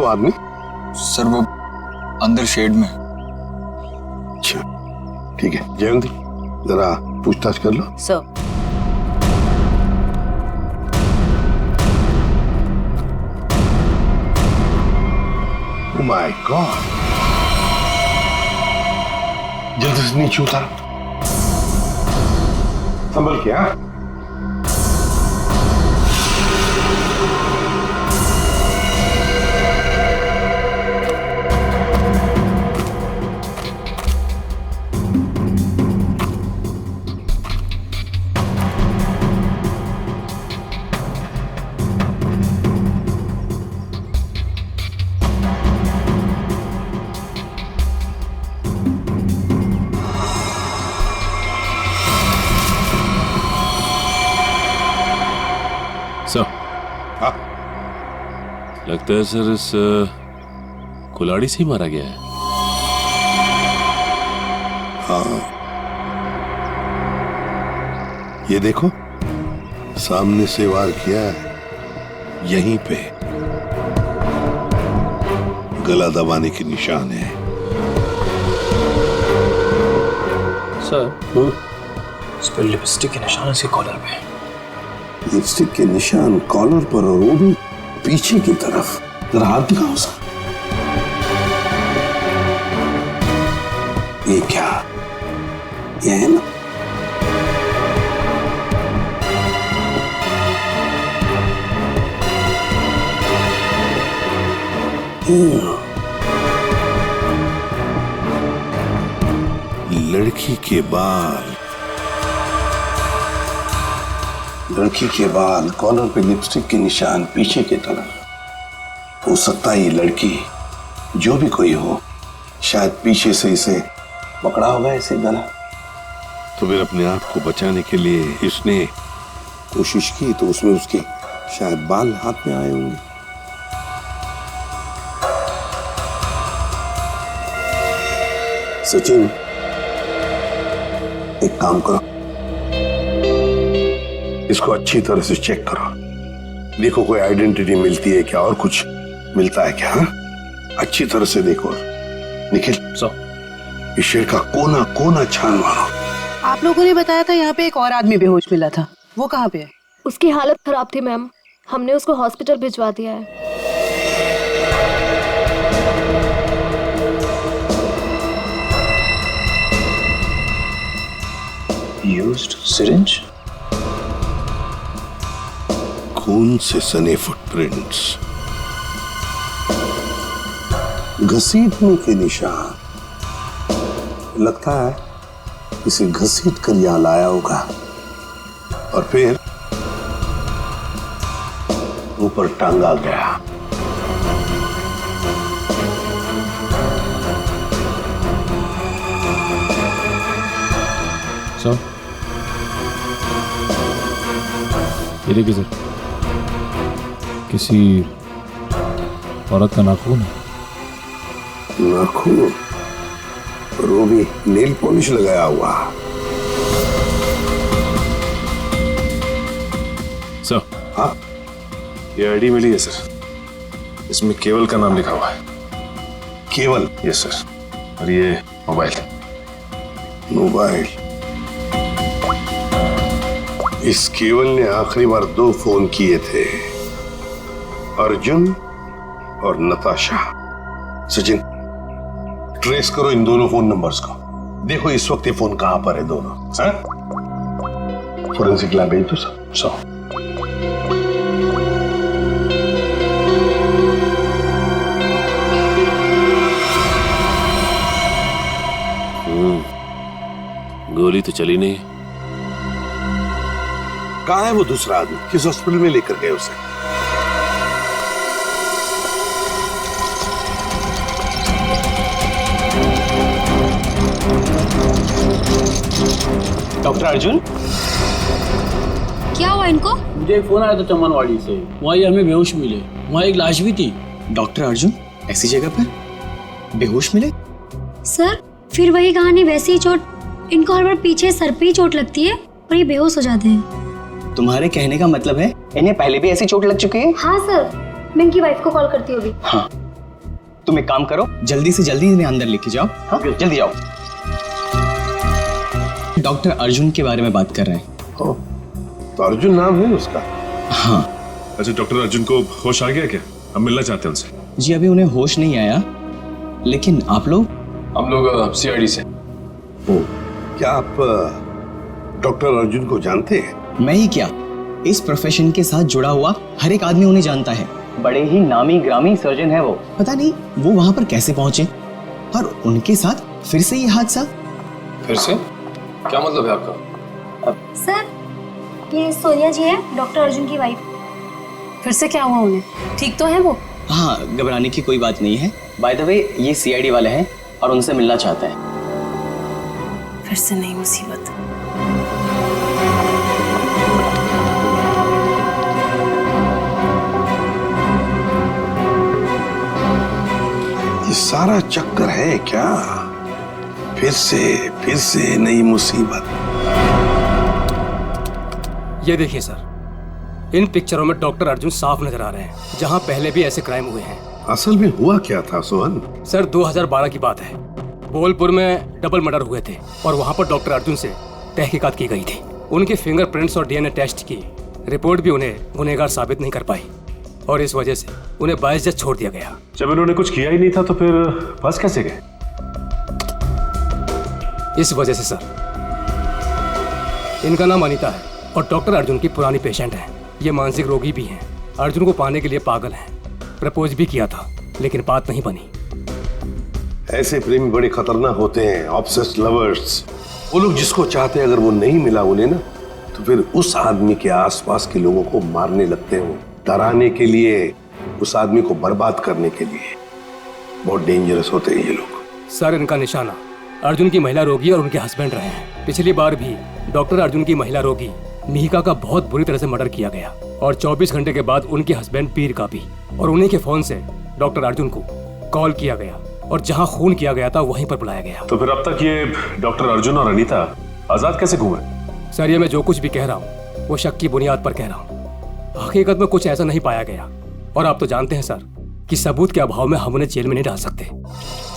आदमी? सर वो अंदर शेड में। अच्छा ठीक है, जयंती जरा पूछताछ कर लो। सर। Oh my God! जल्दी से नीचे उतारो, संभल के। हाँ सर। हाँ लगता है सर इस कुल्हाड़ी से ही मारा गया है। हाँ, ये देखो सामने से वार किया है, यहीं पे गला दबाने के निशान है। सर इस पर लिपस्टिक के निशान इसके कॉलर पे। लिपस्टिक के निशान कॉलर पर, और वो भी पीछे की तरफ। जरा हाथ दिखाओ सर। ये क्या, ये है ना? लड़की के बाल, लड़की के बाल, कॉलर पे लिपस्टिक के निशान पीछे की तरफ। हो सकता है ये लड़की, जो भी कोई हो, शायद पीछे से इसे पकड़ा होगा ऐसे गला। तो फिर अपने आप को बचाने के लिए इसने कोशिश की, तो उसमें उसके शायद बाल हाथ में आए होंगे। सचिन एक काम करो, इसको अच्छी तरह से चेक करो, देखो कोई आइडेंटिटी मिलती है क्या, और कुछ मिलता है क्या। हाँ अच्छी तरह से देखो। निखिल इस शेर का कोना कोना छान मारो। आप लोगों ने बताया था यहाँ पे एक और आदमी बेहोश मिला था, वो कहाँ पे है? उसकी हालत खराब थी मैम, हमने उसको हॉस्पिटल भिजवा दिया है। Used syringe? खून से सने फुटप्रिंट्स, घसीटने के निशान। लगता है इसे घसीट कर यहां लाया होगा और फिर ऊपर टांगा गया। सर ये देखिए सर, किसी औरत का नाखून है। नाखून, और वो भी नेल पॉलिश लगाया हुआ। सर हाँ ये आईडी मिली है सर, इसमें केवल का नाम लिखा हुआ है। केवल? यस सर, और ये मोबाइल। मोबाइल, इस केवल ने आखिरी बार 2 फोन किए थे, अर्जुन और नताशा। सचिन ट्रेस करो इन दोनों फोन नंबर्स को, देखो इस वक्त ये फोन कहां पर है दोनों। फोरेंसिक लैब भेज दो सर। गोली तो चली नहीं। कहां है वो दूसरा आदमी, किस हॉस्पिटल में लेकर गए उसे? डॉक्टर अर्जुन, क्या हुआ इनको? मुझे एक फोन आया था चमनवाड़ी से, वहाँ ये हमें बेहोश मिले, वहाँ एक लाश भी थी। डॉक्टर अर्जुन ऐसी जगह पर बेहोश मिले? सर फिर वही कहानी, वैसी ही चोट। इनको हर बार पीछे सर पे ही चोट लगती है और ये बेहोश हो जाते हैं। तुम्हारे कहने का मतलब है इन्हें पहले भी ऐसी चोट लग चुकी है? हाँ सर, मैं इनकी वाइफ को कॉल करती हूँ अभी। हाँ तुम एक काम करो, जल्दी से जल्दी इन्हें अंदर लेके जाओ। हाँ जल्दी जाओ। डॉक्टर अर्जुन के बारे में बात कर रहे हैं। ओ, तो अर्जुन नाम है उसका? हाँ अच्छा, डॉक्टर अर्जुन को होश आ गया क्या? हम मिलना चाहते हैं उनसे। जी, अभी उन्हें होश नहीं आया, लेकिन आप लोग? हम लोग सीआईडी से। ओ, क्या आप डॉक्टर अर्जुन को जानते हैं? मैं ही क्या, इस प्रोफेशन के साथ जुड़ा हुआ हर एक आदमी उन्हें जानता है। बड़े ही नामी ग्रामी सर्जन है वो। पता नहीं वो वहां पर कैसे पहुंचे, और उनके साथ फिर से ये हादसा। फिर से? क्या मतलब है आपका? सर ये सोनिया जी है, डॉक्टर अर्जुन की वाइफ। फिर से क्या हुआ उन्हें? ठीक तो है वो? हाँ, घबराने की कोई बात नहीं है। बाय द वे ये सीआईडी वाले हैं और उनसे मिलना चाहते हैं। फिर से नई मुसीबत। ये सारा चक्कर है क्या? फिर से नई मुसीबत। ये देखिए सर, इन पिक्चरों में डॉक्टर अर्जुन साफ नजर आ रहे हैं, जहां पहले भी ऐसे क्राइम हुए हैं। असल में हुआ क्या था सोहन? सर 2012 की बात है, बोलपुर में डबल मर्डर हुए थे और वहां पर डॉक्टर अर्जुन से तहकीकात की गई थी। उनके फिंगरप्रिंट्स और डीएनए टेस्ट की रिपोर्ट भी उन्हें गुनहगार साबित नहीं कर पाई, और इस वजह से उन्हें बाइज्जत छोड़ दिया गया। जब इन्होंने कुछ किया ही नहीं था तो फिर फंस कैसे गए? इस वजह से सर, इनका नाम अनीता है और डॉक्टर अर्जुन की पुरानी पेशेंट है। ये मानसिक रोगी भी हैं, अर्जुन को पाने के लिए पागल हैं। प्रपोज भी किया था लेकिन बात नहीं बनी। ऐसे प्रेमी बड़े खतरनाक होते हैं, ऑब्सेस्ड लवर्स। वो लोग जिसको चाहते हैं अगर वो नहीं मिला उन्हें ना, तो फिर उस आदमी के आसपास के लोगों को मारने लगते हैं, डराने के लिए, उस आदमी को बर्बाद करने के लिए। बहुत डेंजरस होते हैं ये लोग। सर इनका निशाना अर्जुन की महिला रोगी और उनके हस्बैंड रहे हैं। पिछली बार भी डॉक्टर अर्जुन की महिला रोगी मिहिका का बहुत बुरी तरह से मर्डर किया गया, और 24 घंटे के बाद उनके हस्बैंड पीर का भी, और उन्हीं के फोन से डॉक्टर अर्जुन को कॉल किया गया और जहां खून किया गया था वहीं पर बुलाया गया। तो फिर अब तक ये डॉक्टर अर्जुन और अनीता आजाद कैसे घूमे? सर ये मैं जो कुछ भी कह रहा हूँ वो शक की बुनियाद पर कह रहा हूँ। हकीकत में कुछ ऐसा नहीं पाया गया, और आप तो जानते हैं सर कि सबूत के अभाव में हम उन्हें जेल में नहीं डाल सकते।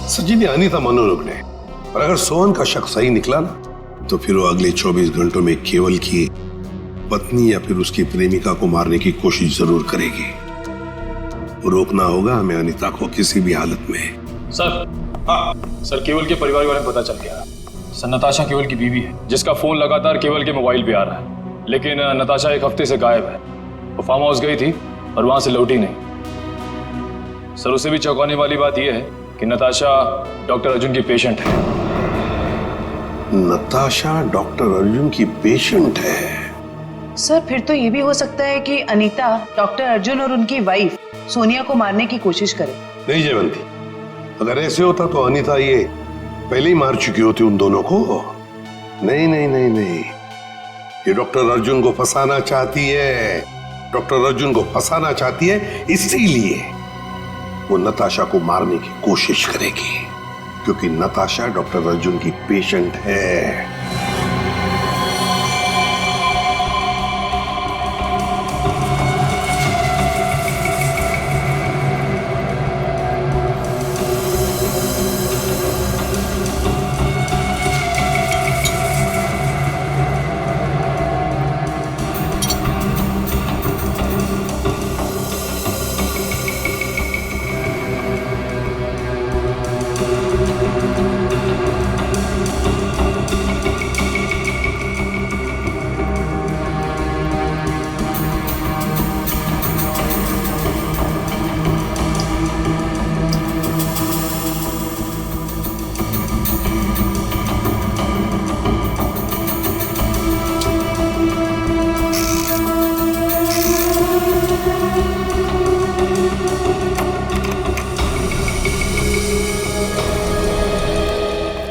सजी ने अनीता मनोरोग ने, और अगर सोहन का शक सही निकला ना, तो फिर वो अगले 24 घंटों में केवल की पत्नी या फिर उसकी प्रेमिका को मारने की कोशिश जरूर करेगी। रोकना होगा हमें अनीता को किसी भी हालत में। सर केवल के परिवार वाले पता चल गया। सर नताशा केवल की बीवी है, जिसका फोन लगातार केवल के मोबाइल पे आ रहा है, लेकिन नताशा एक हफ्ते से गायब है। वो फार्म हाउस गई थी और वहां से लौटी नहीं। सर उससे भी चौंकाने वाली बात यह है कि नताशा डॉक्टर अर्जुन की पेशेंट है। नताशा डॉक्टर अर्जुन की पेशेंट है? सर फिर तो ये भी हो सकता है कि अनीता डॉक्टर अर्जुन और उनकी वाइफ सोनिया को मारने की कोशिश करे। नहीं जयवंती, अगर ऐसे होता तो अनीता ये पहले ही मार चुकी होती उन दोनों को। नहीं नहीं नहीं नहीं, ये डॉक्टर अर्जुन को फंसाना चाहती है। डॉक्टर अर्जुन को फंसाना चाहती है, इसीलिए वो नताशा को मारने की कोशिश करेगी, क्योंकि नताशा डॉक्टर अर्जुन की पेशेंट है।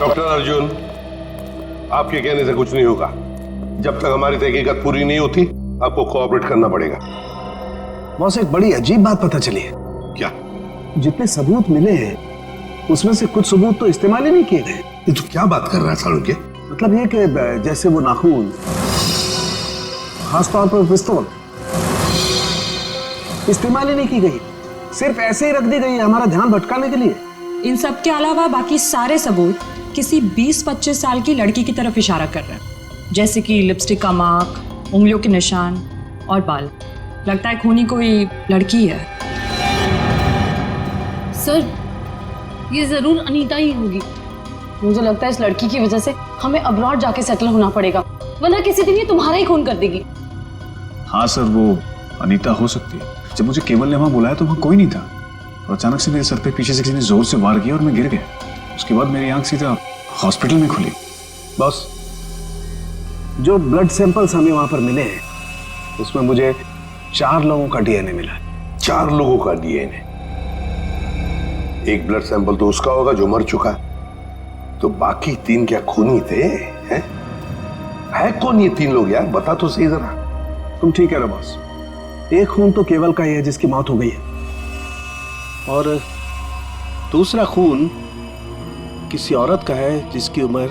डॉक्टर अर्जुन, आपके कहने से कुछ नहीं होगा। जब तक हमारी तहकीकात पूरी नहीं होती आपको कोऑपरेट करना पड़ेगा। बॉस एक बड़ी अजीब बात पता चली है। क्या? जितने सबूत मिले हैं उसमें से कुछ सबूत तो इस्तेमाल ही नहीं किए गए। ये तो क्या बात कर रहा है सालुंके? मतलब ये कि जैसे वो नाखून, खासतौर पर पिस्तौल इस्तेमाल ही नहीं की गई। सिर्फ ऐसे ही रख दी गई है हमारा ध्यान भटकाने के लिए। इन सब के अलावा बाकी सारे सबूत किसी 20-25 साल की लड़की की तरफ इशारा कर रहे हैं, जैसे कि लिपस्टिक का मार्क, उंगलियों के निशान और बाल। लगता है खूनी कोई लड़की है। सर, ये जरूर अनीता ही होगी। मुझे लगता है इस लड़की की वजह से हमें अब्रॉड जाके सेटल होना पड़ेगा, वरना किसी दिन ये तुम्हारा ही खून कर देगी। हाँ सर, वो अनीता हो सकती है। जब मुझे केवल ने वहां बुलाया तो वहां कोई नहीं था, और अचानक से मेरे सर पे पीछे से किसी ने जोर से वार किया और मैं गिर गया। उसके बाद मेरी आंख सीधा हॉस्पिटल में खुली। बॉस, जो ब्लड सैंपल्स हमें वहां पर मिले हैं उसमें मुझे 4 लोगों का डीएनए मिला है। 4 लोगों का डीएनए? एक ब्लड सैंपल तो उसका होगा जो मर चुका, तो बाकी 3 क्या खूनी थे? हैं? है कौन ये 3 लोग यार, बता तो सही जरा। तुम ठीक कह रहे हो बॉस, एक खून तो केवल का ही है जिसकी मौत हो गई है, और दूसरा खून किसी औरत का है जिसकी उम्र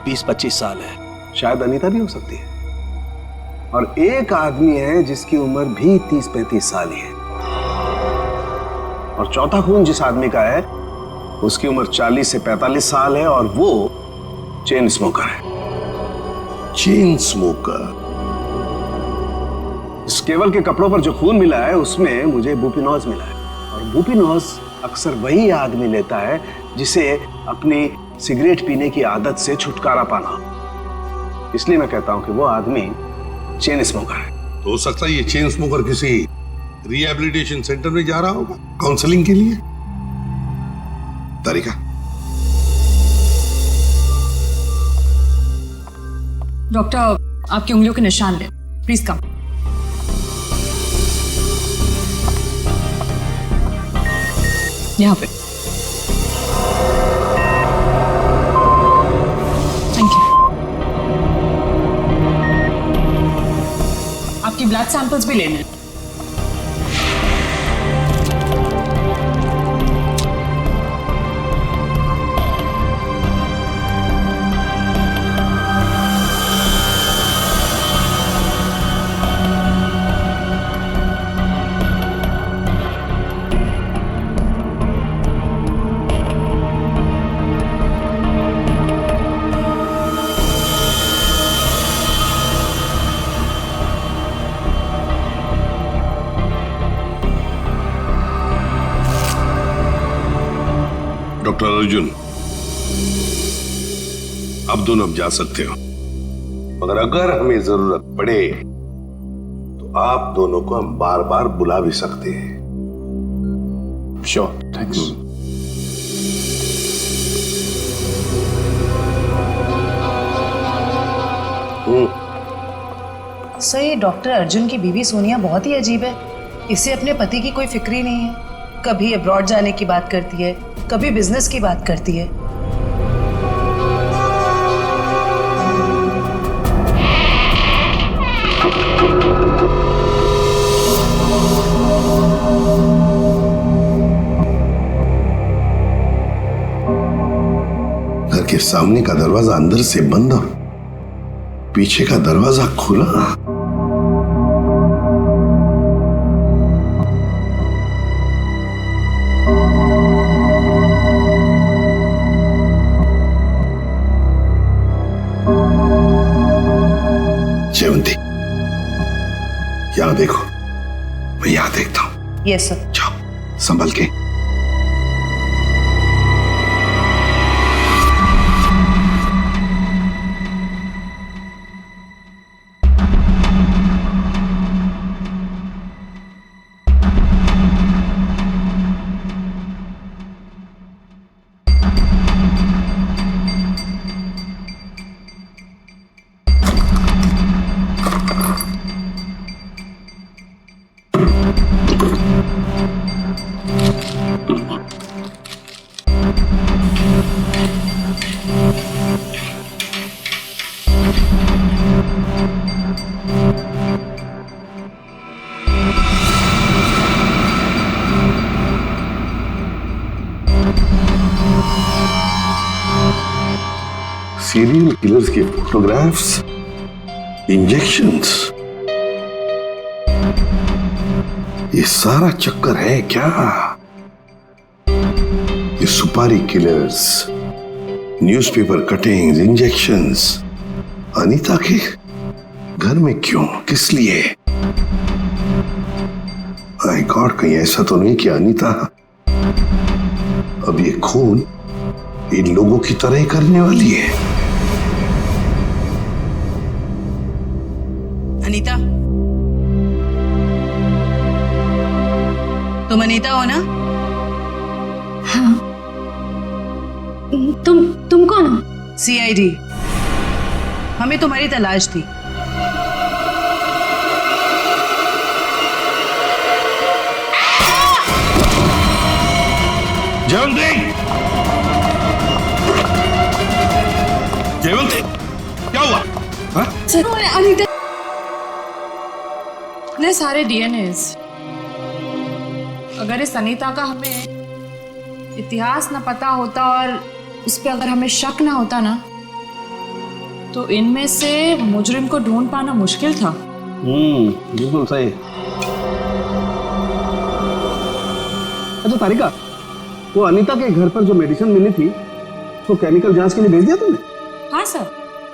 20-25 साल है। शायद अनीता भी हो सकती है। और एक आदमी है जिसकी उम्र भी 30-35 साल ही है। और चौथा खून जिस आदमी का है उसकी उम्र 40 से 45 साल है, और वो चेन स्मोकर है। Chain smoker? इस केवल के कपड़ों पर जो खून मिला है उसमें मुझे बुपिनॉज मिला है, और बुपिनॉज अक्सर वही आदमी लेता है जिसे अपनी सिगरेट पीने की आदत से छुटकारा पाना। इसलिए मैं कहता हूं कि वो आदमी चेन स्मोकर है। तो हो सकता है ये चेन स्मोकर किसी रिहैबिलिटेशन सेंटर में जा रहा होगा काउंसलिंग के लिए। तारिका, डॉक्टर, आपकी उंगलियों के निशान ले, प्लीज कम। यहाँ पे। Thank you. आपकी ब्लड सैंपल्स भी लेने हैं। डॉक्टर अर्जुन, अब दोनों जा सकते हो, मगर अगर हमें जरूरत पड़े तो आप दोनों को हम बार बार बुला भी सकते हैं। Sure, thanks. सही, डॉक्टर अर्जुन की बीवी सोनिया बहुत ही अजीब है। इसे अपने पति की कोई फिक्र ही नहीं है। कभी अब्रॉड जाने की बात करती है, कभी बिजनेस की बात करती है। घर के सामने का दरवाजा अंदर से बंद और पीछे का दरवाजा खुला। जयवंती, यहां देखो, मैं यहां देखता हूं। Yes sir. जाओ, संभल के। सीरियल किलर्स के फोटोग्राफ्स, इंजेक्शंस, ये सारा चक्कर है क्या? ये सुपारी killers, newspaper cuttings, injections Anita के घर में क्यों, किस लिए? माय गॉड, कहीं ऐसा तो नहीं कि अनीता अब ये खून इन लोगों की तरह ही करने वाली है? अनीता, तुम अनीता हो ना? हाँ। तुम कौन हो? सीआईडी, हमें तुम्हारी तलाश थी। जयवंती, जयवंती, क्या हुआ? अनीता ने सारे डीएनएस, अगर इस अनीता का हमें इतिहास न पता होता और उस पर अगर हमें शक ना होता ना, तो इनमें से मुजरिम को ढूंढ पाना मुश्किल था। बिल्कुल सही। अच्छा तारिका, वो अनीता के घर पर जो मेडिसिन मिली थी तो केमिकल जांच के लिए भेज दिया तुमने? हाँ सर,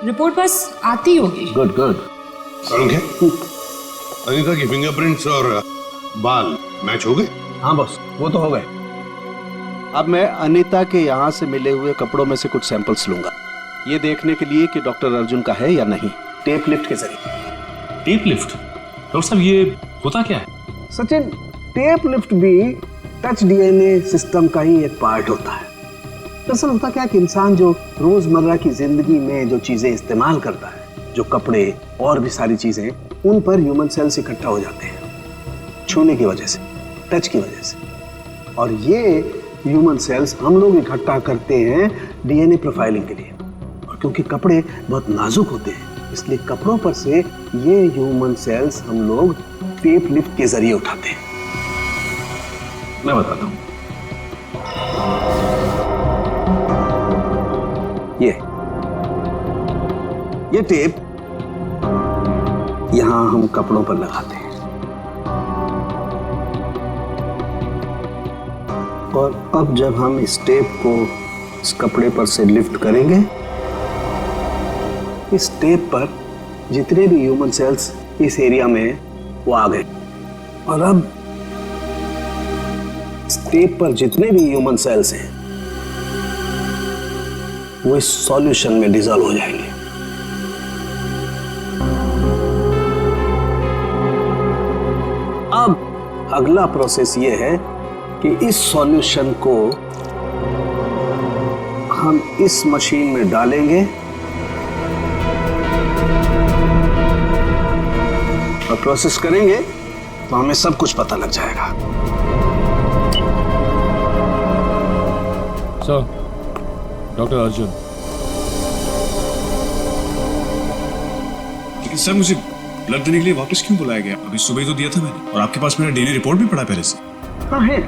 रिपोर्ट बस आती होगी। Good good. अनीता की फिंगरप्रिंट्स और बाल मैच हो गए? हाँ बॉस, वो तो हो गए। अब मैं अनीता के यहाँ से मिले हुए कपड़ों में से कुछ सैंपल्स लूंगा, ये देखने के लिए कि डॉक्टर अर्जुन का है या नहीं, टेप लिफ्ट के जरिए। Tape lift? डॉक्टर साहब ये होता क्या है? सचिन, टेप लिफ्ट भी टच डीएनए सिस्टम का ही एक पार्ट होता है। दरअसल होता क्या है कि इंसान जो रोजमर्रा की जिंदगी में जो चीजें इस्तेमाल करता है, जो कपड़े और भी सारी चीजें, उन पर ह्यूमन सेल्स इकट्ठा हो जाते हैं छूने की वजह से, टच की वजह से। और ये ह्यूमन सेल्स हम लोग इकट्ठा करते हैं डीएनए प्रोफाइलिंग के लिए। और क्योंकि कपड़े बहुत नाजुक होते हैं, इसलिए कपड़ों पर से ये ह्यूमन सेल्स हम लोग टेप लिफ्ट के जरिए उठाते हैं। मैं बताता हूं, ये टेप यहां हम कपड़ों पर लगाते हैं और अब जब हम इस टेप को इस कपड़े पर से लिफ्ट करेंगे, इस टेप पर जितने भी ह्यूमन सेल्स इस एरिया में वो आ गए। और अब इस टेप पर जितने भी ह्यूमन सेल्स हैं वो इस सॉल्यूशन में डिसॉल्व हो जाएंगे। अब अगला प्रोसेस ये है कि इस सॉल्यूशन को हम इस मशीन में डालेंगे और प्रोसेस करेंगे तो हमें सब कुछ पता लग जाएगा। Sir, doctor Arjun. लेकिन सर, मुझे ब्लड देने के लिए वापस क्यों बुलाया गया? अभी सुबह तो दिया था मैंने, और आपके पास मेरा डीएनए रिपोर्ट भी पड़ा पहले से। हाँ है,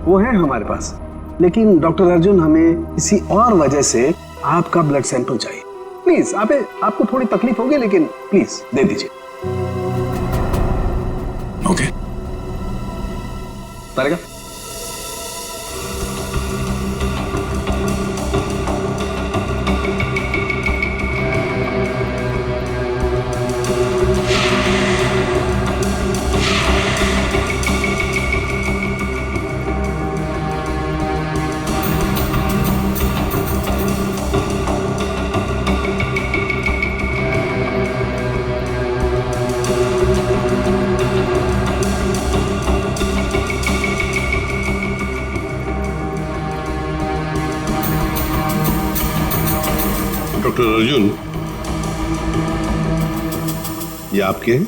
वो है हमारे पास, लेकिन डॉक्टर अर्जुन हमें किसी और वजह से आपका ब्लड सैंपल चाहिए। प्लीज, आपको थोड़ी तकलीफ होगी, लेकिन प्लीज दे दीजिए। ओके। तारिका, डॉक्टर अर्जुन, ये आपके हैं?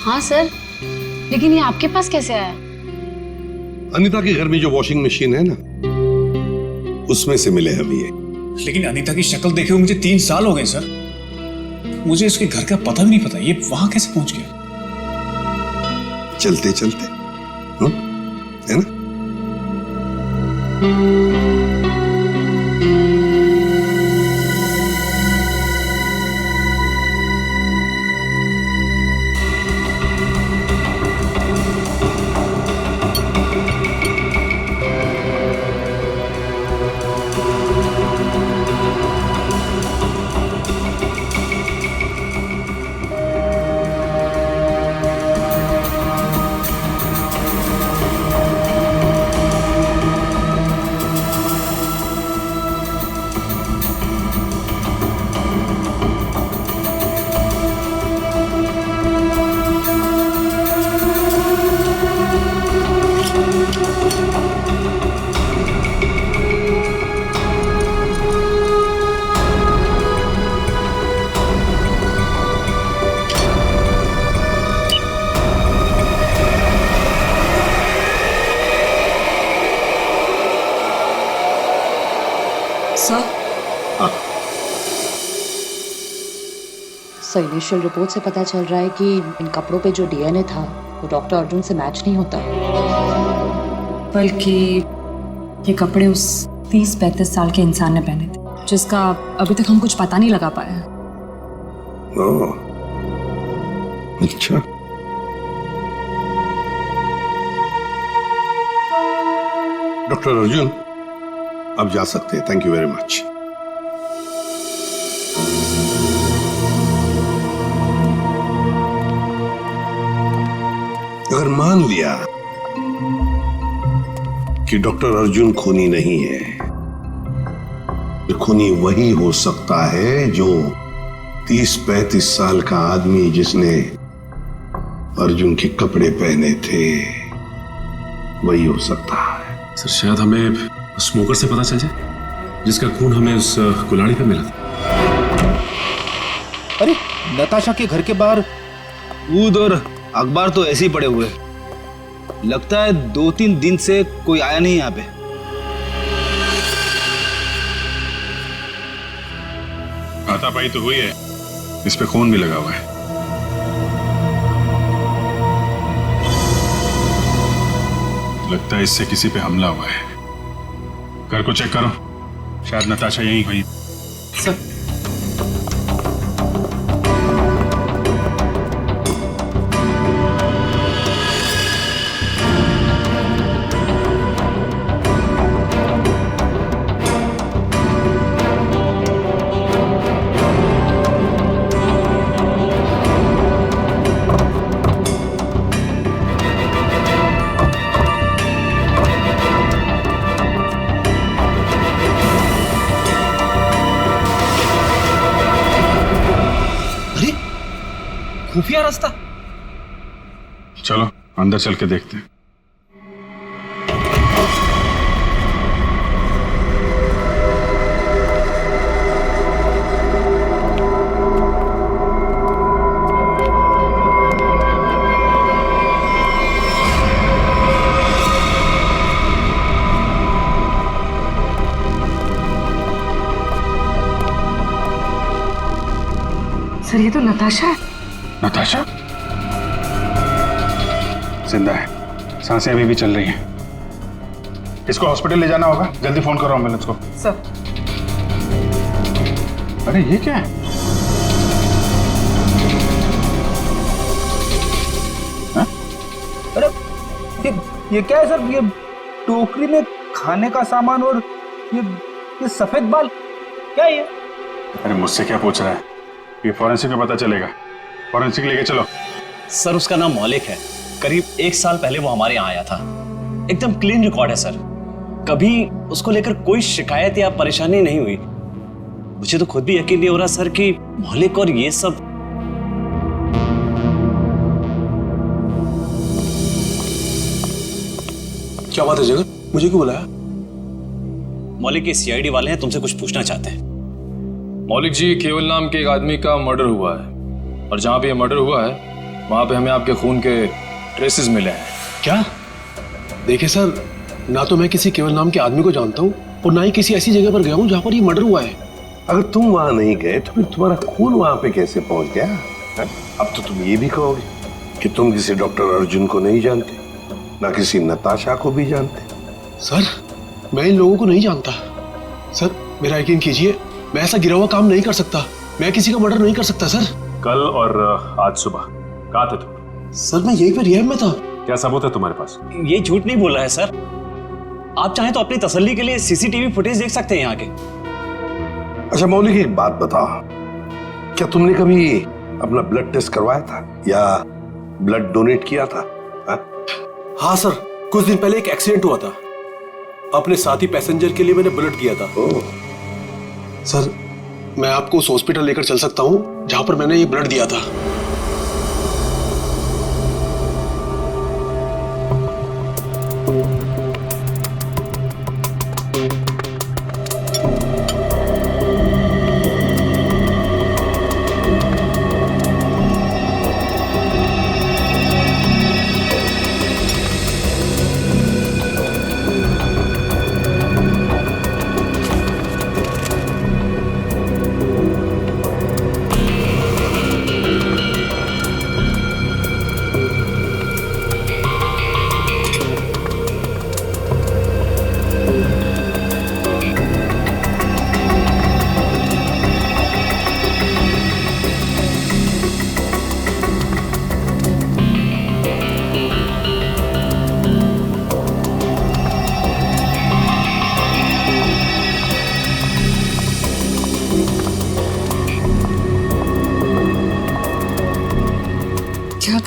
हाँ सर, लेकिन ये आपके पास कैसे आया? अनीता के घर में जो वॉशिंग मशीन है ना, उसमें से मिले हम ये। लेकिन अनीता की शक्ल देखे हुए मुझे 3 साल हो गए सर। मुझे इसके घर का पता भी नहीं पता, ये वहां कैसे पहुंच गया? चलते चलते, है ना? सर सर इनिशियल रिपोर्ट से पता चल रहा है कि इन कपड़ों पे जो डीएनए था वो डॉक्टर अर्जुन से मैच नहीं होता। बल्कि ये कपड़े उस 30-35 साल के इंसान ने पहने थे जिसका अभी तक हम कुछ पता नहीं लगा पाए हैं। ओह, अच्छा। डॉक्टर अर्जुन, आप जा सकते हैं। Thank you very much. अगर मान लिया कि डॉक्टर अर्जुन खूनी नहीं है, तो खूनी वही हो सकता है जो 30-35 साल का आदमी जिसने अर्जुन के कपड़े पहने थे, वही हो सकता है। सर शायद हमें स्मोकर से पता चल जाए जिसका खून हमें उस कुल्हाड़ी पे मिला था। अरे नताशा के घर के बाहर दूध और अखबार तो ऐसे ही पड़े हुए, लगता है 2-3 दिन से कोई आया नहीं यहाँ पे। हाथापाई तो हुई है, इस पे खून भी लगा हुआ है। लगता है इससे किसी पे हमला हुआ है। घर को चेक करो, शायद नताशा यहीं हुई। सर खुफिया रास्ता। चलो अंदर चल के देखते हैं। सर ये तो नताशा है। नताशा जिंदा है, सांसें अभी भी चल रही हैं। इसको हॉस्पिटल ले जाना होगा, जल्दी फोन करो एम्बुलेंस को। सर अरे ये क्या है? हा? अरे ये क्या है सर? ये टोकरी में खाने का सामान और ये सफेद बाल क्या है ये? अरे मुझसे क्या पूछ रहा है? ये फॉरेंसिक में पता चलेगा। फॉरेंसिक लेके चलो। सर उसका नाम मौलिक है, करीब 1 साल पहले वो हमारे यहाँ आया था। एकदम क्लीन रिकॉर्ड है सर, कभी उसको लेकर कोई शिकायत या परेशानी नहीं हुई। मुझे तो खुद भी यकीन नहीं हो रहा सर कि मौलिक और ये सब। क्या बात है जगत, मुझे क्यों बुलाया? मौलिक के सीआईडी वाले हैं, तुमसे कुछ पूछना चाहते हैं। मौलिक जी, केवल नाम के एक आदमी का मर्डर हुआ है और जहां पे ये मर्डर हुआ है वहां पे हमें आपके खून के ट्रेसेस मिले हैं। क्या? देखिए सर, ना तो मैं किसी केवल नाम के आदमी को जानता हूँ और ना ही किसी ऐसी जगह पर गया हूँ जहाँ पर ये मर्डर हुआ है। अगर तुम वहां नहीं गए तो फिर तुम्हारा खून वहां पे कैसे पहुंच गया? अब तो तुम ये भी कहोगे कि तुम किसी डॉक्टर अर्जुन को नहीं जानते, ना किसी नताशा को भी जानते। सर मैं इन लोगों को नहीं जानता। सर मेरा यकीन कीजिए, मैं ऐसा गिरा हुआ काम नहीं कर सकता। मैं किसी का मर्डर नहीं कर सकता सर। कल और आज सुबह कहाँ थे तुम? सर मैं यहीं पर रिहैब में था। क्या सबूत है तुम्हारे पास? ये झूठ नहीं बोल रहा है सर। आप चाहें तो अपनी तसल्ली के लिए सीसीटीवी फुटेज देख सकते हैं यहाँ के। अच्छा मौलिक, एक बात बताओ, क्या तुमने कभी अपना ब्लड टेस्ट करवाया था या ब्लड डोनेट किया था? हाँ सर, कुछ दिन पहले एक एक्सीडेंट हुआ था। अपने साथी पैसेंजर के लिए मैंने ब्लड किया था। सर मैं आपको उस हॉस्पिटल लेकर चल सकता हूँ जहां पर मैंने ये ब्लड दिया था।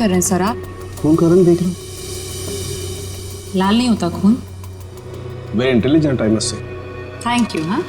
कर रहे हैं सर आप? खून का रंग देख लो। लाल नहीं होता खून। Very intelligent I must say. Thank you. हाँ,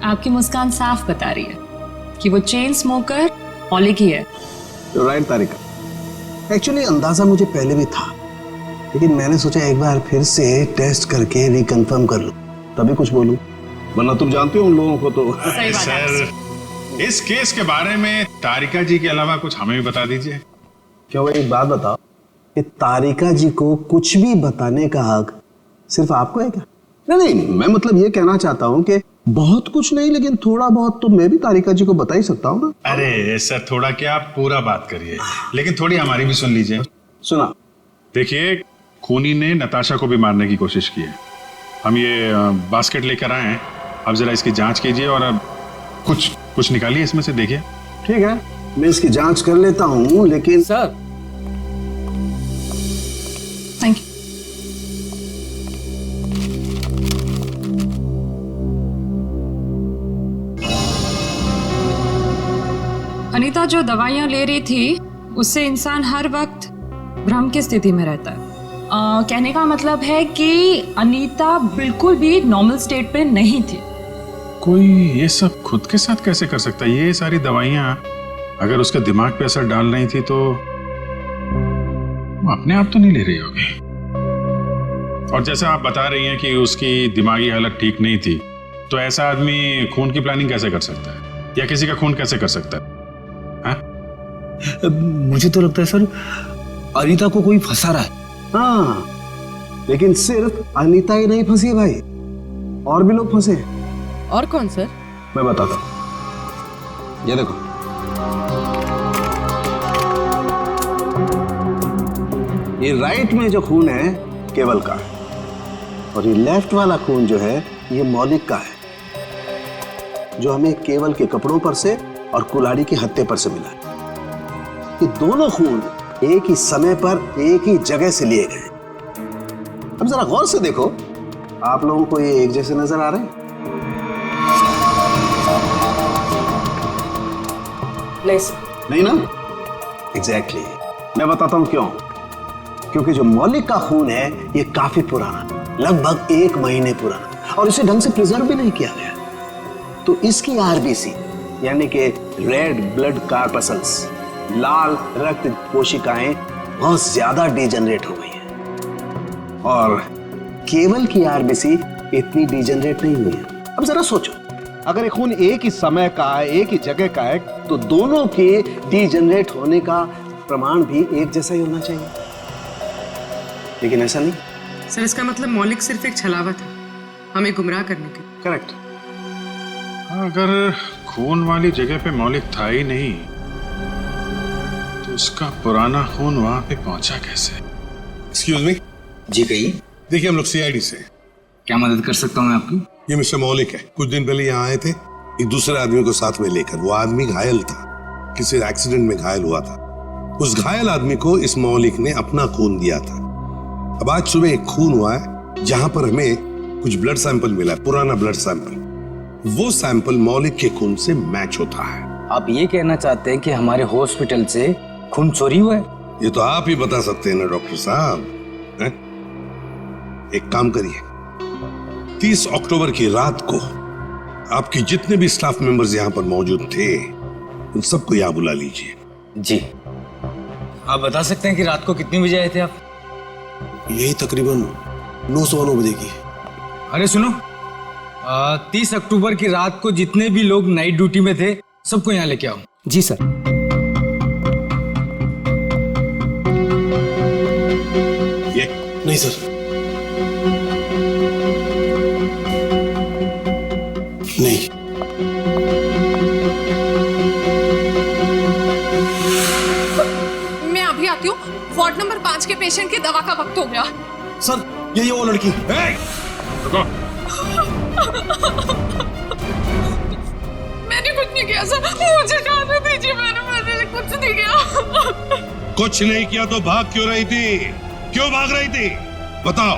आपकी मुस्कान साफ बता रही है कि वो चेन स्मोकर मौलिक ही है। राइट तारिका। एक्चुअली अंदाजा मुझे पहले भी था, लेकिन मैंने सोचा एक बार फिर से टेस्ट करके रिकंफर्म कर लूं, तभी कुछ बोलूं, वरना तुम जानते हो उन लोगों को तो। सर, इस केस के बारे में तारिका जी के अलावा कुछ हमें भी बता दीजिए। क्यों, एक बात बताओ कि तारिका जी को कुछ भी बताने का हक सिर्फ आपको है क्या? नहीं, मैं मतलब ये कहना चाहता हूँ कि बहुत कुछ नहीं, लेकिन थोड़ा बहुत तो मैं भी तारिका जी को बता ही सकता हूँ ना। अरे सर, थोड़ा क्या, आप पूरा बात करिए, लेकिन थोड़ी हमारी भी सुन लीजिए। सुना। देखिए, खूनी ने नताशा को भी मारने की कोशिश की है। हम ये बास्केट लेकर आए हैं, अब जरा इसकी जांच कीजिए और अब कुछ निकालिए इसमें से, देखिए। ठीक है, मैं इसकी जांच कर लेता हूँ, लेकिन सर। Thank you. अनीता जो दवाइयाँ ले रही थी उससे इंसान हर वक्त भ्रम की स्थिति में रहता है। कहने का मतलब है कि अनीता बिल्कुल भी नॉर्मल स्टेट पे नहीं थी। कोई ये सब खुद के साथ कैसे कर सकता है? ये सारी दवाइयाँ अगर उसके दिमाग पे असर डाल रही थी तो वो अपने आप तो नहीं ले रही होगी। और जैसा आप बता रही हैं कि उसकी दिमागी हालत ठीक नहीं थी, तो ऐसा आदमी खून की प्लानिंग कैसे कर सकता है, या किसी का खून कैसे कर सकता है? मुझे तो लगता है सर, अनीता को कोई फंसा रहा है। हाँ, लेकिन सिर्फ अनीता ही नहीं फंसी भाई, और भी लोग फंसे। और कौन सर? मैं बताता हूं, ये देखो। ये राइट में जो खून है केवल का है, और ये लेफ्ट वाला खून जो है ये मौलिक का है, जो हमें केवल के कपड़ों पर से और कुल्हाड़ी के हत्थे पर से मिला है। ये दोनों खून एक ही समय पर एक ही जगह से लिए गए। अब जरा गौर से देखो, आप लोगों को ये एक जैसे नजर आ रहे हैं? नहीं ना? एग्जैक्टली। मैं बताता हूं क्यों। क्योंकि जो मौलिक का खून है ये काफी पुराना, लगभग 1 महीने पुराना, और इसे ढंग से प्रिजर्व भी नहीं किया गया। तो इसकी आरबीसी यानी कि रेड ब्लड कार्पसल्स, लाल रक्त कोशिकाएं बहुत ज्यादा डिजेनरेट हो गई हैं, और केवल की आरबीसी इतनी डिजेनरेट नहीं हुई है। अब जरा सोचो, अगर ये खून एक ही समय का है, एक ही जगह का है, तो दोनों के डिजेनरेट होने का प्रमाण भी एक जैसा ही होना चाहिए, लेकिन ऐसा नहीं। सर, इसका मतलब मौलिक सिर्फ एक छलावा था हमें गुमराह करने के। करेक्ट। अगर खून वाली जगह पे मौलिक था ही नहीं, तो उसका पुराना खून वहां पे पहुंचा कैसे? Excuse me. जी कहिए। देखिए, हम लोग सीआईडी से। क्या मदद कर सकता हूँ मैं आपकी? ये मिस्टर मौलिक है। कुछ दिन पहले यहाँ आए थे एक दूसरे आदमी को साथ में लेकर। वो आदमी घायल था, किसी एक्सीडेंट में घायल हुआ था। उस घायल आदमी को इस मौलिक ने अपना खून दिया था। अब आज सुबह एक खून हुआ है जहां पर हमें कुछ ब्लड सैंपल मिला है, पुराना ब्लड सैंपल। वो सैंपल मौलिक के खून से मैच होता है। आप ये कहना चाहते हैं कि हमारे हॉस्पिटल से खून चोरी हुआ है? ये तो आप ही बता सकते हैं ना डॉक्टर साहब। एक काम करिए, 30 अक्टूबर की रात को आपके जितने भी स्टाफ मेंबर्स यहाँ पर मौजूद थे उन सबको यहाँ बुला लीजिए। जी। आप बता सकते हैं कि रात को कितने बजे आए थे आप? यही तकरीबन 9:09 बजे की। अरे सुनो, 30 अक्टूबर की रात को जितने भी लोग नाइट ड्यूटी में थे सबको यहाँ लेके आओ। जी सर। नहीं सर, नहीं। मैं अभी आती हूँ। वार्ड नंबर 5 के पेशेंट की दवा का वक्त हो गया। सर ये वो लड़की। रुको। मैंने कुछ नहीं किया सर, मुझे जाने दीजिए। मैंने कुछ नहीं किया। कुछ नहीं किया तो भाग क्यों रही थी? क्यों भाग रही थी? बताओ,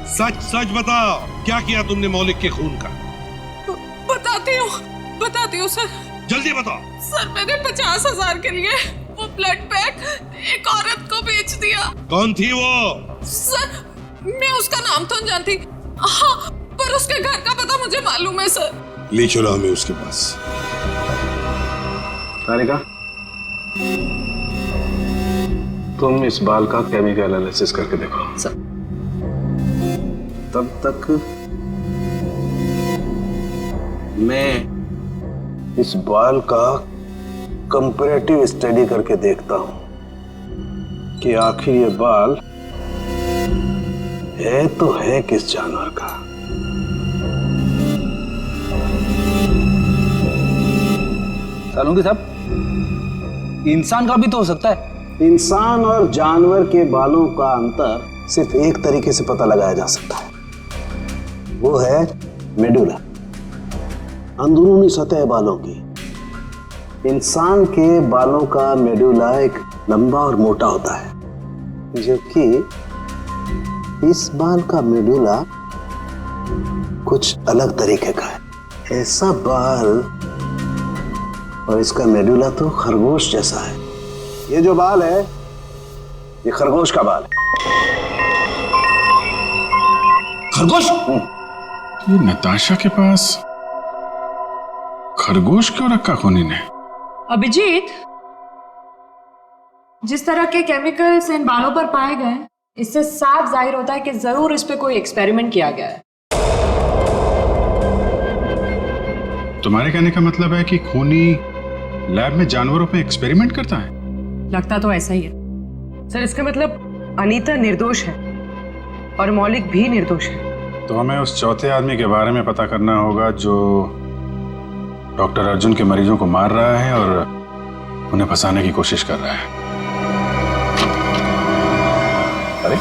सच सच बताओ, क्या किया तुमने मौलिक के खून का? बताती हूँ सर। जल्दी बताओ। सर मैंने 50,000 के लिए वो ब्लड पैक एक औरत को बेच दिया। कौन थी वो? सर मैं उसका नाम तो नहीं जानती, हाँ, पर उसके घर का पता मुझे मालूम है सर। ले चलो हमें उसके पास। तारिका, तुम इस बाल का केमिकल एनालिसिस करके देखो। सर। तब तक मैं इस बाल का कंपैरेटिव स्टडी करके देखता हूं कि आखिर ये बाल है तो है किस जानवर का। सालुंगी साहब, इंसान का भी तो हो सकता है। इंसान और जानवर के बालों का अंतर सिर्फ एक तरीके से पता लगाया जा सकता है, वो है मेडुला, अंदरूनी सतह बालों की। इंसान के बालों का मेडुला एक लंबा और मोटा होता है, जबकि इस बाल का मेडुला कुछ अलग तरीके का है। ऐसा बाल और इसका मेडुला तो खरगोश जैसा है। ये जो बाल है, ये खरगोश का बाल है। खरगोश? ये नताशा के पास खरगोश क्यों रखा खूनी ने? अभिजीत, जिस तरह के केमिकल्स इन बालों पर पाए गए, इससे साफ जाहिर होता है कि जरूर इस पे कोई एक्सपेरिमेंट किया गया है। तुम्हारे कहने का मतलब है कि खूनी लैब में जानवरों पे एक्सपेरिमेंट करता है? लगता तो ऐसा ही है सर। इसका मतलब अनीता निर्दोष है और मौलिक भी निर्दोष है। तो हमें उस चौथे आदमी के बारे में पता करना होगा जो डॉक्टर अर्जुन के मरीजों को मार रहा है और उन्हें फंसाने की कोशिश कर रहा है। अरे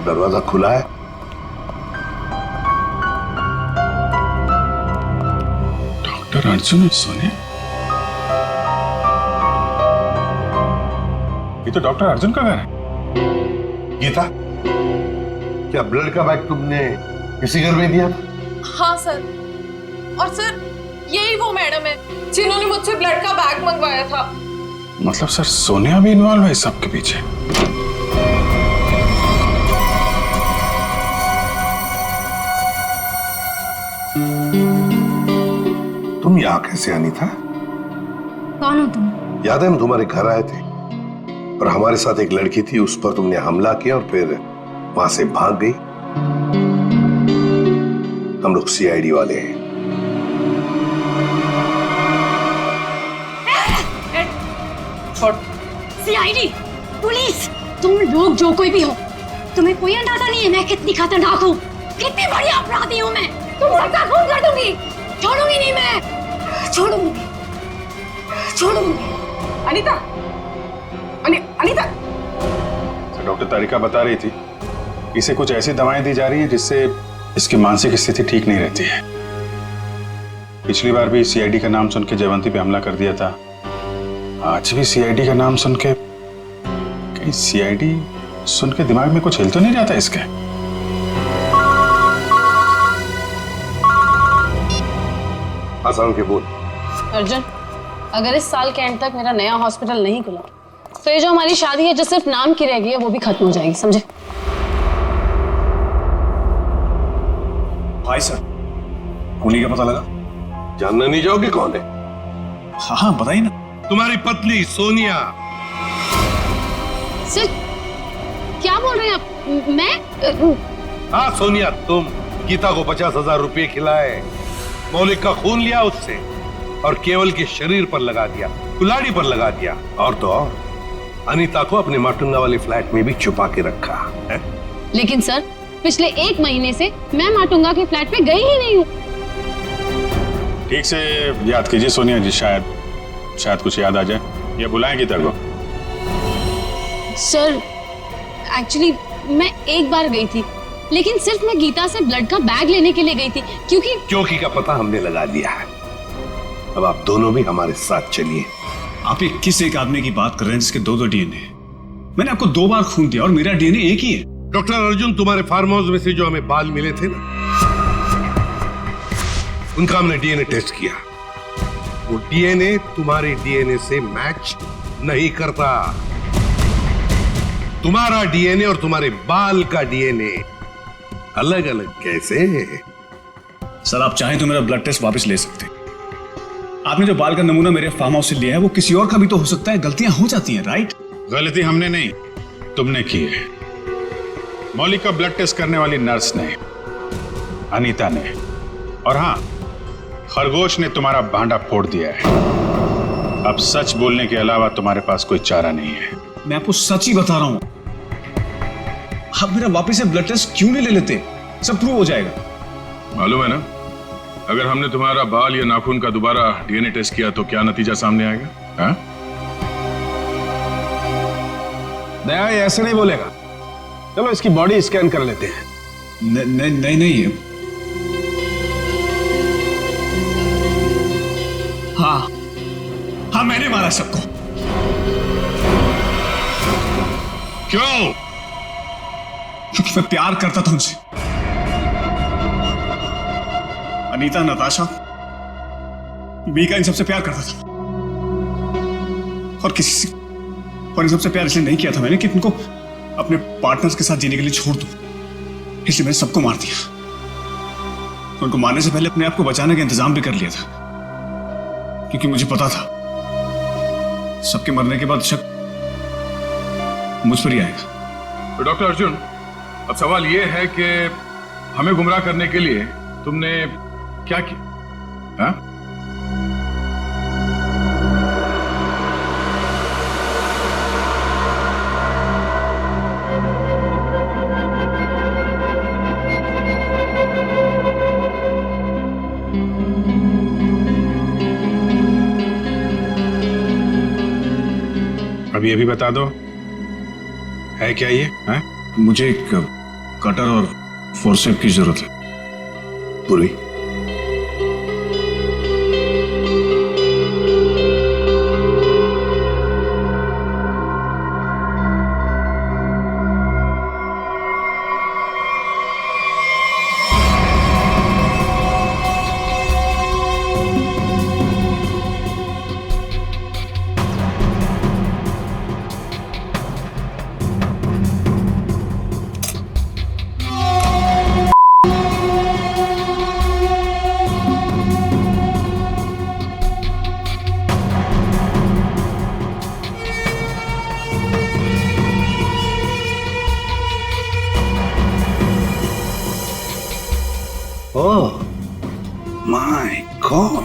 दरवाजा खुला है। डॉक्टर अर्जुन सोनिया, ये तो डॉक्टर अर्जुन का घर है। गीता, क्या ब्लड का बैग तुमने इसी घर में दिया? हाँ सर, और सर यही वो मैडम है जिन्होंने मुझसे ब्लड का बैग मंगवाया था। मतलब सर सोनिया भी इन्वॉल्व है इस सब के पीछे? तुम यहाँ कैसे आनी था? कौन हो तुम? याद है हम तुम्हारे घर आए थे और हमारे साथ एक लड़की थी, उस पर तुमने हमला किया और फिर वहां से भाग गई। हम लोग सीआईडी वाले हैं। सीआईडी, पुलिस, तुम लोग जो कोई भी हो, तुम्हें कोई अंदाजा नहीं है मैं कितनी खतरनाक हूँ, कितनी बड़ी अपराधी हूँ मैं। तुम सबका खून कर दूंगी, छोड़ूंगी नहीं मैं, छोड़ूंगी। अनीता, अनीता। डॉक्टर तारिका बता रही थी इसे कुछ ऐसी दवाएं दी जा रही हैं जिससे इसकी मानसिक स्थिति ठीक नहीं रहती है। पिछली बार भी सीआईडी का नाम सुन के जयवंती पे हमला कर दिया था, आज भी सीआईडी का नाम सुन के, कहीं सीआईडी सुन के दिमाग में कुछ हिल तो नहीं जाता इसके? आसान के बोल। अर्जुन, अगर इस साल के एंड तक मेरा नया हॉस्पिटल नहीं खुला तो ये जो हमारी शादी है जो सिर्फ नाम की रह गई है वो भी खत्म हो जाएगी, समझे? भाई सर, खूनी का पता लगा? जानना नहीं चाहोगे कौन है? हाँ बताइए ना। तुम्हारी पत्नी सोनिया। सर क्या बोल रहे हैं आप? मैं? हाँ सोनिया, तुम गीता को 50,000 रुपए खिलाए, मौलिक का खून लिया उससे और केवल के शरीर पर लगा दिया, कुल्हाड़ी पर लगा दिया, और तो और अनीता को अपने माटुंगा वाले फ्लैट में भी छुपा के रखा है। लेकिन सर पिछले 1 महीने से मैं माटुंगा के फ्लैट पे गई ही नहीं हूँ। ठीक से याद कीजिए सोनिया जी, शायद कुछ याद आ जाए या बुलाएं गीता को। सर एक्चुअली मैं एक बार गई थी, लेकिन सिर्फ मैं गीता से ब्लड का बैग लेने के लिए गई थी, क्योंकि का पता हमने लगा लिया है। अब आप दोनों भी हमारे साथ चलिए। आप ये किस एक आदमी की बात कर रहे हैं जिसके 2 डीएनए? मैंने आपको 2 बार खून दिया और मेरा डीएनए एक ही है। डॉक्टर अर्जुन, तुम्हारे फार्म हाउस में से जो हमें बाल मिले थे ना, उनका हमने डीएनए टेस्ट किया। वो डीएनए तुम्हारे डीएनए से मैच नहीं करता। तुम्हारा डीएनए और तुम्हारे बाल का डीएनए अलग अलग कैसे? सर आप चाहें तो मेरा ब्लड टेस्ट वापस ले सकते हैं। आपने जो बाल का नमूना मेरे फार्म हाउस से लिया है वो किसी और का भी तो हो सकता है। गलतियां हो जाती हैं, राइट? गलती हमने नहीं, तुमने की है। मौलिक का ब्लड टेस्ट करने वाली नर्स ने, अनीता ने, और हाँ, खरगोश ने तुम्हारा भांडा फोड़ दिया है। अब सच बोलने के अलावा तुम्हारे पास कोई चारा नहीं है। मैं आपको सच ही बता रहा हूं। आप मेरा वापस से ब्लड टेस्ट क्यों नहीं ले लेते? सब प्रूव हो जाएगा। मालूम है ना, अगर हमने तुम्हारा बाल या नाखून का दोबारा डीएनए टेस्ट किया तो क्या नतीजा सामने आएगा? हाँ? दया ये ऐसे नहीं बोलेगा। चलो इसकी बॉडी स्कैन कर लेते हैं। नहीं। हाँ मैंने मारा सबको। क्यों? क्योंकि मैं प्यार करता था उनसे। अनीता, नताशा, मीका, इन सबसे प्यार करता था। और इन सबसे प्यार इसलिए नहीं किया था मैंने कि उनको अपने पार्टनर्स के साथ जीने के लिए छोड़ दूं। इसलिए मैंने सबको मार दिया। उनको मारने से पहले अपने आप को बचाने का इंतजाम भी कर लिया था, क्योंकि मुझे पता था सबके मरने के बाद शक मुझ पर ही आएगा। तो डॉक्टर अर्जुन, अब सवाल यह है कि हमें गुमराह करने के लिए तुमने क्या किया? हाँ? अब ये भी बता दो, है क्या ये? हाँ? मुझे एक कटर और फोर्सेप की जरूरत है। पूरी Oh my God!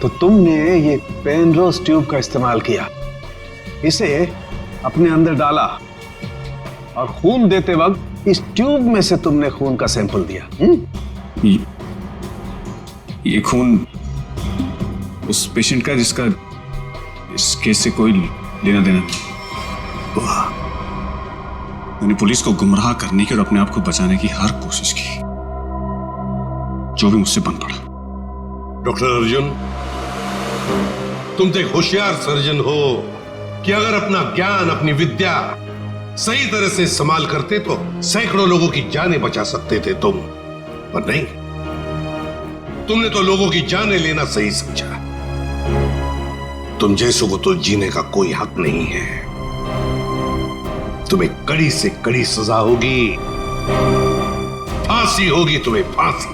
तो तुमने ये पेनरोज ट्यूब का इस्तेमाल किया, इसे अपने अंदर डाला और खून देते वक्त इस ट्यूब में से तुमने खून का सैंपल दिया। ये खून उस पेशेंट का जिसका इस केस से कोई लेना देना नहीं। मैंने पुलिस को गुमराह करने की और अपने आप को बचाने की हर कोशिश की, जो भी मुझसे बन पड़ा। डॉक्टर अर्जुन, तुम तो एक होशियार सर्जन हो कि अगर अपना ज्ञान, अपनी विद्या सही तरह से इस्तेमाल करते तो सैकड़ों लोगों की जानें बचा सकते थे तुम, पर नहीं, तुमने तो लोगों की जानें लेना सही समझा। तुम जैसों को तो जीने का कोई हक नहीं है। तुम्हें कड़ी से कड़ी सजा होगी, फांसी होगी तुम्हें, फांसी।